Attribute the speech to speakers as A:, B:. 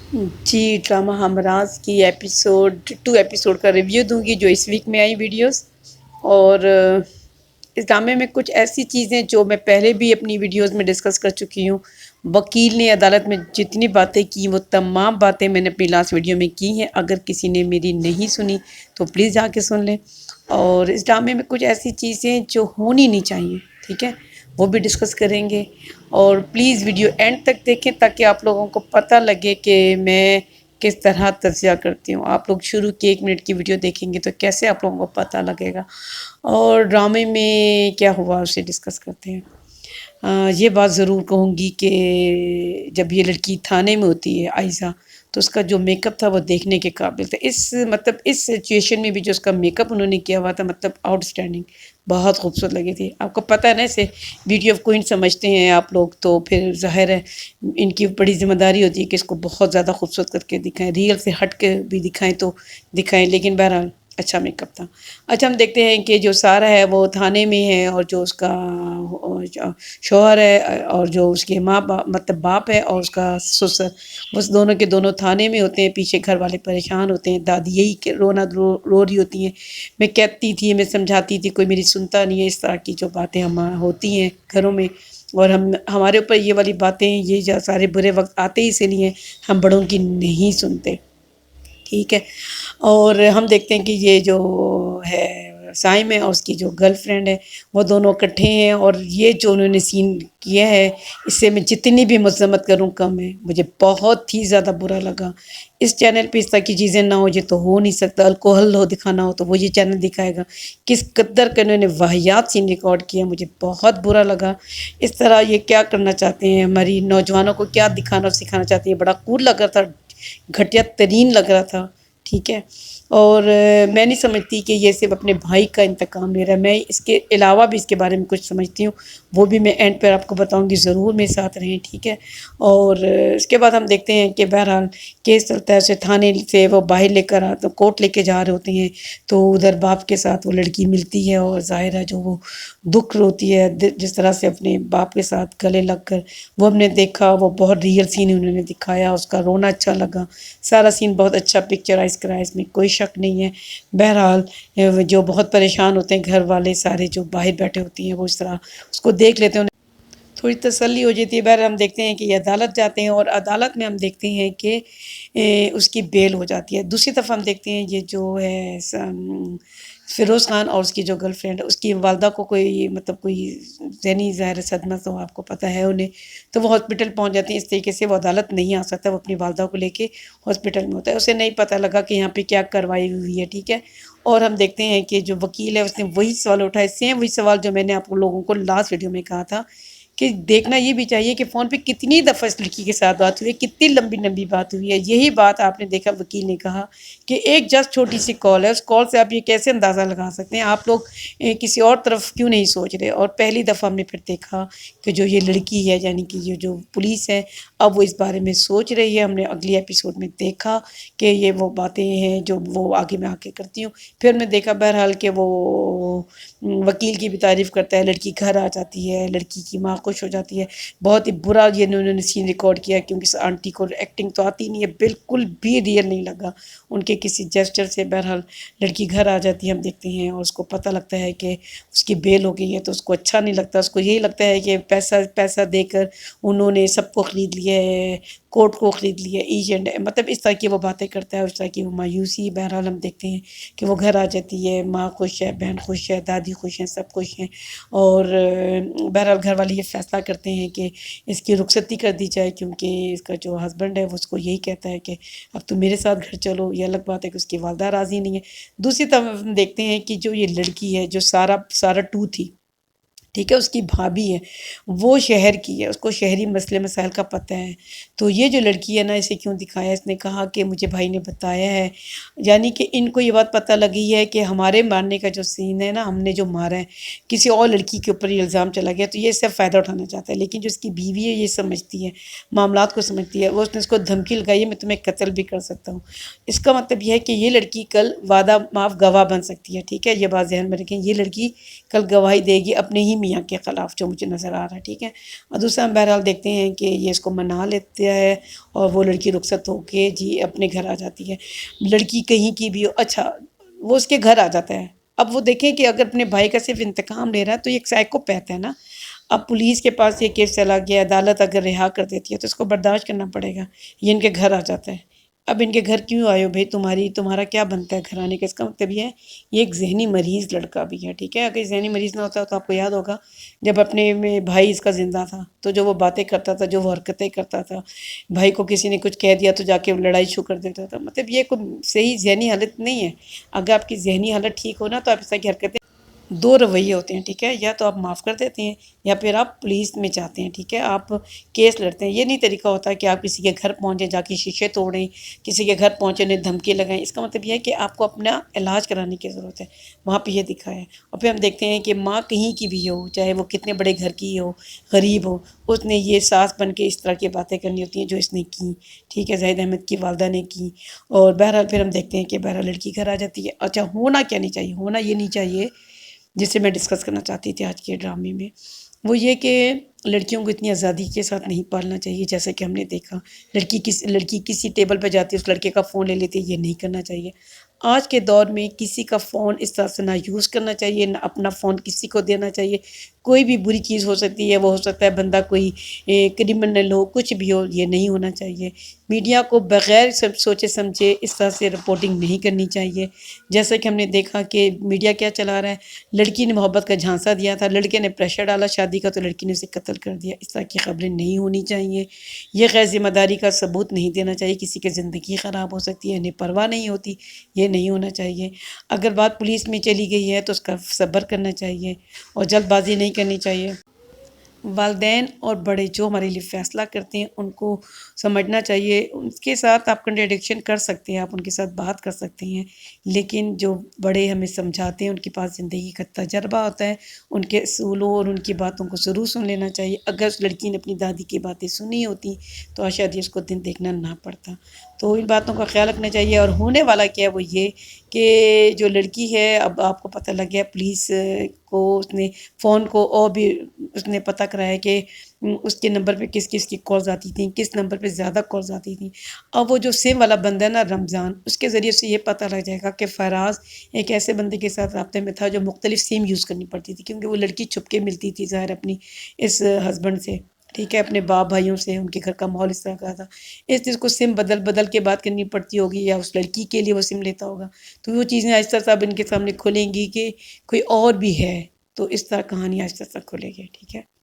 A: جی drama ہمراز کی episode 2 episode کا review دوں گی جو اس ویک میں آئی ویڈیوز، اور اس ڈرامے میں کچھ ایسی چیزیں جو میں پہلے بھی اپنی ویڈیوز میں ڈسکس کر چکی ہوں۔ وکیل نے عدالت میں جتنی باتیں کی وہ تمام باتیں میں نے اپنی لاسٹ ویڈیو میں کی ہیں، اگر کسی نے میری نہیں سنی تو پلیز جا کے سن لیں۔ اور اس ڈرامے میں کچھ ایسی چیزیں جو ہونی نہیں چاہیے، ٹھیک ہے، وہ بھی ڈسکس کریں گے۔ اور پلیز ویڈیو اینڈ تک دیکھیں تاکہ آپ لوگوں کو پتہ لگے کہ میں کس طرح تجزیہ کرتی ہوں۔ آپ لوگ شروع کی 1 منٹ کی ویڈیو دیکھیں گے تو کیسے آپ لوگوں کو پتہ لگے گا، اور ڈرامے میں کیا ہوا اسے ڈسکس کرتے ہیں۔ یہ بات ضرور کہوں گی کہ جب یہ لڑکی تھانے میں ہوتی ہے عائزہ، تو اس کا جو میک اپ تھا وہ دیکھنے کے قابل تھا۔ اس سچویشن میں بھی جو اس کا میک اپ انہوں نے کیا ہوا تھا، مطلب آؤٹ اسٹینڈنگ، بہت خوبصورت لگی تھی۔ آپ کو پتہ ہے نا، اسے بیوٹی آف کوئن سمجھتے ہیں آپ لوگ، تو پھر ظاہر ہے ان کی بڑی ذمہ داری ہوتی ہے کہ اس کو بہت زیادہ خوبصورت کر کے دکھائیں، ریئل سے ہٹ کے بھی دکھائیں تو دکھائیں، لیکن بہرحال اچھا میک اپ تھا۔ اچھا، ہم دیکھتے ہیں کہ جو سارا ہے وہ تھانے میں ہے، اور جو اس کا شوہر ہے اور جو اس کے ماں باپ مطلب باپ ہے اور اس کا سسر، بس دونوں کے دونوں تھانے میں ہوتے ہیں۔ پیچھے گھر والے پریشان ہوتے ہیں، دادی یہی کہ رو رہی ہوتی ہیں، میں کہتی تھی، میں سمجھاتی تھی، کوئی میری سنتا نہیں ہے۔ اس طرح کی جو باتیں ہوتی ہیں گھروں میں، اور ہمارے اوپر یہ والی باتیں، یہ جو سارے برے وقت آتے ہی سے لیے ہم بڑوں کی نہیں سنتے، ٹھیک ہے۔ اور ہم دیکھتے ہیں کہ یہ جو ہے سائم ہے اور اس کی جو گرل فرینڈ ہے، وہ دونوں اکٹھے ہیں، اور یہ جو انہوں نے سین کیا ہے، اس سے میں جتنی بھی مذمت کروں کم ہے۔ مجھے بہت ہی زیادہ برا لگا۔ اس چینل پہ اس طرح کی چیزیں نہ ہو، یہ تو ہو نہیں سکتا۔ الکوہل ہو دکھانا ہو تو وہ یہ چینل دکھائے گا۔ کس قدر کا انہوں نے واہیات سین ریکارڈ کیا، مجھے بہت برا لگا۔ اس طرح یہ کیا کرنا چاہتے ہیں، ہماری نوجوانوں کو کیا دکھانا اور سکھانا چاہتے ہیں۔ بڑا کول لگ رہا تھا، گھٹیا ترین لگ رہا تھا، ٹھیک ہے۔ اور میں نہیں سمجھتی کہ یہ صرف اپنے بھائی کا انتقام لے رہا ہے، میں اس کے علاوہ بھی اس کے بارے میں کچھ سمجھتی ہوں، وہ بھی میں اینڈ پر آپ کو بتاؤں گی، ضرور میرے ساتھ رہیں، ٹھیک ہے۔ اور اس کے بعد ہم دیکھتے ہیں کہ بہرحال کیس چلتا ہے، اسے تھانے سے وہ باہر لے کر تو کورٹ لے کے جا رہے ہوتے ہیں، تو ادھر باپ کے ساتھ وہ لڑکی ملتی ہے، اور ظاہر ہے جو وہ دکھ روتی ہے، جس طرح سے اپنے باپ کے ساتھ گلے لگ کر وہ ہم نے دیکھا، وہ بہت ریئل سین انہوں نے دکھایا، اس کا رونا اچھا لگا، سارا سین بہت اچھا پکچرائز کرا ہے، اس میں کوئی شک نہیں ہے۔ بہرحال جو بہت پریشان ہوتے ہیں گھر والے سارے جو باہر بیٹھے ہوتی ہیں، وہ اس طرح اس کو دیکھ لیتے ہیں، تھوڑی تسلی ہو جاتی ہے۔ بہرحال ہم دیکھتے ہیں کہ یہ عدالت جاتے ہیں، اور عدالت میں ہم دیکھتے ہیں کہ اس کی بیل ہو جاتی ہے۔ دوسری طرف ہم دیکھتے ہیں یہ جو ہے فیروز خان اور اس کی جو گرل فرینڈ ہے، اس کی والدہ کو کوئی مطلب کوئی ذہنی ظاہر صدمہ، تو آپ کو پتہ ہے انہیں، تو وہ ہاسپٹل پہنچ جاتی ہیں۔ اس طریقے سے وہ عدالت نہیں آ سکتا، وہ اپنی والدہ کو لے کے ہاسپٹل میں ہوتا ہے، اسے نہیں پتہ لگا کہ یہاں پہ کیا کارروائی ہوئی ہے، ٹھیک ہے۔ اور ہم دیکھتے ہیں کہ جو وکیل ہے اس نے وہی سوال اٹھائے، سیم وہی سوال جو میں نے آپ لوگوں کو لاسٹ ویڈیو میں کہا تھا، کہ دیکھنا یہ بھی چاہیے کہ فون پہ کتنی دفعہ اس لڑکی کے ساتھ بات ہوئی ہے، کتنی لمبی لمبی بات ہوئی ہے۔ یہی بات آپ نے دیکھا، وکیل نے کہا کہ ایک جسٹ چھوٹی سی کال ہے، اس کال سے آپ یہ کیسے اندازہ لگا سکتے ہیں، آپ لوگ کسی اور طرف کیوں نہیں سوچ رہے۔ اور پہلی دفعہ ہم نے پھر دیکھا کہ جو یہ لڑکی ہے، یعنی کہ یہ جو پولیس ہے، اب وہ اس بارے میں سوچ رہی ہے۔ ہم نے اگلی ایپیسوڈ میں دیکھا کہ یہ وہ باتیں ہیں جو وہ آگے میں آ کے کرتی ہوں۔ پھر ہم نے دیکھا بہرحال کہ وہ وکیل کی بھی تعریف کرتا ہے، لڑکی گھر آ جاتی ہے، لڑکی کی ماں خوش ہو جاتی ہے۔ بہت ہی برا یہ انہوں نے سین ریکارڈ کیا، کیونکہ اس آنٹی کو ایکٹنگ تو آتی نہیں ہے، بالکل بھی ریئل نہیں لگا ان کے کسی جیسچر سے۔ بہرحال لڑکی گھر آ جاتی ہے، ہم دیکھتے ہیں، اور اس کو پتہ لگتا ہے کہ اس کی بیل ہو گئی ہے، تو اس کو اچھا نہیں لگتا، اس کو یہی لگتا ہے کہ پیسہ دے کر انہوں نے سب کو خرید لیا ہے، کورٹ کو خرید لیا ہے، ایجنٹ، مطلب اس طرح کی وہ باتیں کرتا ہے، اس طرح کی وہ مایوسی۔ بہرحال ہم دیکھتے ہیں کہ وہ گھر آ جاتی ہے، ماں خوش ہے، بہن خوش ہے، دادی خوش ہیں، سب خوش ہیں۔ اور بہرحال گھر والے یہ فیصلہ کرتے ہیں کہ اس کی رخصتی کر دی جائے، کیونکہ اس کا جو ہسبینڈ ہے وہ اس کو یہی کہتا ہے کہ اب تم میرے ساتھ گھر چلو۔ یہ الگ بات ہے کہ اس کی والدہ راضی نہیں ہے۔ دوسری طرف ہم دیکھتے ہیں کہ جو یہ لڑکی ہے، جو سارا ٹو تھی، ٹھیک ہے، اس کی بھابھی ہے، وہ شہر کی ہے، اس کو شہری مسئلے مسائل کا پتہ ہے۔ تو یہ جو لڑکی ہے نا، اسے کیوں دکھایا، اس نے کہا کہ مجھے بھائی نے بتایا ہے، یعنی کہ ان کو یہ بات پتہ لگی ہے کہ ہمارے مارنے کا جو سین ہے نا، ہم نے جو مارا ہے، کسی اور لڑکی کے اوپر یہ الزام چلا گیا، تو یہ اس سے فائدہ اٹھانا چاہتا ہے۔ لیکن جو اس کی بیوی ہے، یہ سمجھتی ہے، معاملات کو سمجھتی ہے، وہ اس نے اس کو دھمکی لگائی ہے، میں تمہیں قتل بھی کر سکتا ہوں۔ اس کا مطلب یہ ہے کہ یہ لڑکی کل وعدہ معاف گواہ بن سکتی ہے، ٹھیک ہے، یہ بات ذہن میں رکھیں، یہ لڑکی کل گواہی دے گی اپنے ہی میاں کے خلاف جو مجھے نظر آ رہا ہے، ٹھیک ہے۔ اور دوسرا ہم بہرحال دیکھتے ہیں کہ یہ اس کو منا لیتا ہے اور وہ لڑکی رخصت ہو کے جی اپنے گھر آ جاتی ہے۔ لڑکی کہیں کی بھی ہو، اچھا وہ اس کے گھر آ جاتا ہے۔ اب وہ دیکھیں کہ اگر اپنے بھائی کا صرف انتقام لے رہا ہے تو یہ ایک سائیکوپیتھ ہے نا۔ اب پولیس کے پاس یہ کیس چلا گیا، عدالت اگر رہا کر دیتی ہے تو اس کو برداشت کرنا پڑے گا۔ یہ ان کے گھر آ جاتا ہے۔ اب ان کے گھر کیوں آئے ہو بھائی، تمہارا کیا بنتا ہے گھر آنے کا؟ اس کا مطلب یہ ہے یہ ایک ذہنی مریض لڑکا بھی ہے، ٹھیک ہے۔ اگر ذہنی مریض نہ ہوتا تو آپ کو یاد ہوگا جب اپنے میں بھائی اس کا زندہ تھا تو جو وہ باتیں کرتا تھا، جو وہ حرکتیں کرتا تھا، بھائی کو کسی نے کچھ کہہ دیا تو جا کے لڑائی شروع کر دیتا تھا، مطلب یہ کوئی صحیح ذہنی حالت نہیں ہے۔ اگر آپ کی ذہنی حالت ٹھیک ہو نا تو آپ اس طرح کی حرکتیں، دو رویے ہوتے ہیں، ٹھیک ہے۔ یا تو آپ معاف کر دیتے ہیں یا پھر آپ پولیس میں جاتے ہیں، ٹھیک ہے، آپ کیس لڑتے ہیں۔ یہ نہیں طریقہ ہوتا کہ آپ کسی کے گھر پہنچیں، جا کے شیشے توڑیں، کسی کے گھر پہنچے انہیں دھمکی لگائیں۔ اس کا مطلب یہ ہے کہ آپ کو اپنا علاج کرانے کی ضرورت ہے، وہاں پہ یہ دکھا ہے۔ اور پھر ہم دیکھتے ہیں کہ ماں کہیں کی بھی ہو، چاہے وہ کتنے بڑے گھر کی ہو، غریب ہو، اس نے یہ ساس بن کے اس طرح کی باتیں کرنی ہوتی ہیں جو اس نے کی، ٹھیک ہے، زاہد احمد کی والدہ نے کی۔ اور بہرحال پھر ہم دیکھتے ہیں کہ بہرحال لڑکی گھر آ جاتی ہے۔ اچھا ہونا کیا نہیں چاہیے، ہونا یہ نہیں چاہیے جسے میں ڈسکس کرنا چاہتی تھی آج کے ڈرامے میں، وہ یہ کہ لڑکیوں کو اتنی آزادی کے ساتھ نہیں پالنا چاہیے جیسا کہ ہم نے دیکھا۔ لڑکی کسی ٹیبل پہ جاتی ہے، اس لڑکے کا فون لے لیتی ہے، یہ نہیں کرنا چاہیے۔ آج کے دور میں کسی کا فون اس طرح سے نہ یوز کرنا چاہیے، نہ اپنا فون کسی کو دینا چاہیے۔ کوئی بھی بری چیز ہو سکتی ہے، وہ ہو سکتا ہے بندہ کوئی کرمنل ہو، کچھ بھی ہو، یہ نہیں ہونا چاہیے۔ میڈیا کو بغیر سوچے سمجھے اس طرح سے رپورٹنگ نہیں کرنی چاہیے۔ جیسا کہ ہم نے دیکھا کہ میڈیا کیا چلا رہا ہے، لڑکی نے محبت کا جھانسا دیا تھا، لڑکے نے پریشر ڈالا شادی کا تو لڑکی نے اسے قتل کر دیا۔ اس طرح کی خبریں نہیں ہونی چاہیے۔ یہ غیر ذمہ داری کا ثبوت نہیں دینا چاہیے، کسی کی زندگی خراب ہو سکتی ہے، انہیں پرواہ نہیں ہوتی، یہ نہیں ہونا چاہیے۔ اگر بات پولیس میں چلی گئی ہے تو اس کا صبر کرنا چاہیے اور جلد بازی نہیں کرنی چاہیے۔ والدین اور بڑے جو ہمارے لیے فیصلہ کرتے ہیں ان کو سمجھنا چاہیے۔ ان کے ساتھ آپ کنٹراڈکشن کر سکتے ہیں، آپ ان کے ساتھ بات کر سکتے ہیں، لیکن جو بڑے ہمیں سمجھاتے ہیں ان کے پاس زندگی کا تجربہ ہوتا ہے، ان کے اصولوں اور ان کی باتوں کو ضرور سن لینا چاہیے۔ اگر اس لڑکی نے اپنی دادی کی باتیں سنی ہوتی تو شاید اس کو دن دیکھنا نہ پڑتا۔ تو ان باتوں کا خیال رکھنا چاہیے۔ اور ہونے والا کیا ہے وہ یہ کہ جو لڑکی ہے، اب آپ کو پتہ لگ گیا پولیس کو، اس نے فون کو اور بھی اس نے پتہ کرایا کہ اس کے نمبر پہ کس کس کی کالز آتی تھیں، کس نمبر پہ زیادہ کالز آتی تھیں۔ اب وہ جو سم والا بندہ ہے نا رمضان، اس کے ذریعے سے یہ پتہ لگ جائے گا کہ فراز ایک ایسے بندے کے ساتھ رابطے میں تھا جو مختلف سم یوز کرنی پڑتی تھی، کیونکہ وہ لڑکی چھپ کے ملتی تھی ظاہر اپنی اس ہسبینڈ سے، ٹھیک ہے، اپنے باپ بھائیوں سے، ان کے گھر کا ماحول اس طرح کا تھا، اس چیز کو سم بدل کے بات کرنی پڑتی ہوگی، یا اس لڑکی کے لیے وہ سم لیتا ہوگا۔ تو وہ چیزیں آہستہ آہستہ اب ان کے سامنے کھلیں گی کہ کوئی اور بھی ہے، تو اس طرح کہانی آہستہ آہستہ کھلے گی، ٹھیک ہے۔